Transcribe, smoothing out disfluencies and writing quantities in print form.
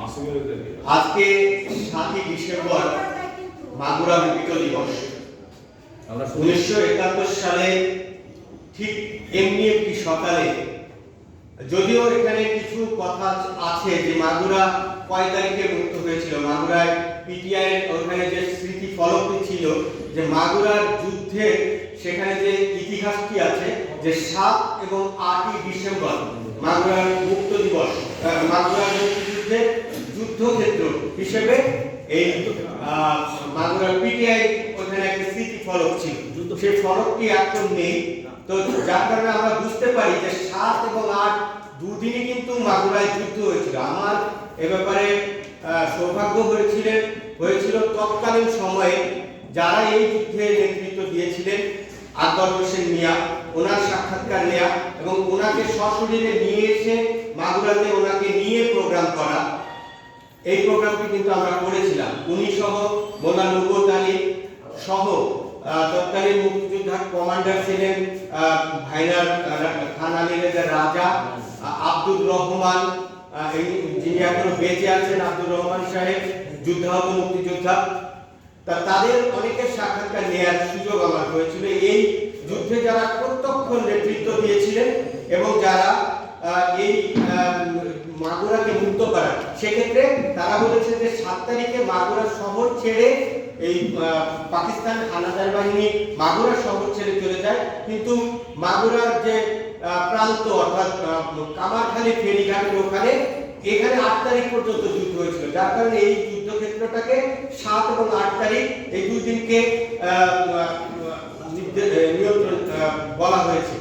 আজকে 7ই ডিসেম্বর মাগুরা বিপ্লব দিবস। 1971 সালে ঠিক এমনি একটি সকালে, যদিও এখানে কিছু কথা আছে যে মাগুরা কয় তারিখে মুক্ত হয়েছিল, মাগুরায় পিটিআই ওখানে যে স্মৃতি ফলকটি ছিল যে মাগুরার যুদ্ধে, সেখানে যে ইতিহাসটি আছে যে 7 এবং 8ই ডিসেম্বর মাগুরার মুক্ত দিবস, মাগুরার মুক্তিযুদ্ধের যুদ্ধক্ষেত্র হিসেবে এই মাগুরার পিটিআই ওখানে একটা স্মৃতি ফলক ছিল। সেই ফলকটি এখন নেই, তো যার কারণে আমরা বুঝতে পারি যে 7 এবং 8 দুদিনই কিন্তু মাগুরায় যুদ্ধ হয়েছিল। আমার এ ব্যাপারে সৌভাগ্য হয়েছিল তৎকালীন সময়ে যারা এই যুদ্ধে নেতৃত্ব দিয়েছিলেন, আকবর হোসেন মিয়া, ওনার সাক্ষাৎকার নেয়া এবং ওনাকে সশরীরে নিয়ে এসে মাগুরাতে ওনাকে নিয়ে প্রোগ্রাম করা, এই প্রোগ্রামটি কিন্তু আমরা করেছিলাম। উনি সহ মোল্লা নূরুল আলী সহ তৎকালীন মুক্তিযোদ্ধার কমান্ডার ছিলেন ভাইনার খান আলী রেজা রাজা, আব্দুর রহমান, যিনি এখনো বেঁচে আছেন, আব্দুর রহমান সাহেব যুদ্ধাহত মুক্তিযোদ্ধা, তাদের অনেকের সাক্ষাৎকার নেওয়ার সুযোগ আমার হয়েছিল। এই যুদ্ধে যারা প্রত্যক্ষ নেতৃত্ব দিয়েছিলেন এবং যারা এই মাগুরাকে মুক্ত করার, সেক্ষেত্রে তারা বলেছে যে 7 তারিখে মাগুরা শহর ছেড়ে এই পাকিস্তান হানাদার বাহিনী মাগুরা শহর ছেড়ে চলে যায়, কিন্তু মাগুরার যে প্রান্ত অর্থাৎ কামারখালী ফেরিঘাটের ওখানে এখানে 8 তারিখ পর্যন্ত যুদ্ধ হয়েছিল। যার কারণে এই যুদ্ধক্ষেত্রটাকে 7 এবং 8 তারিখ এই দুই দিনকে নিয়ন্ত্রণ বলা হয়েছে।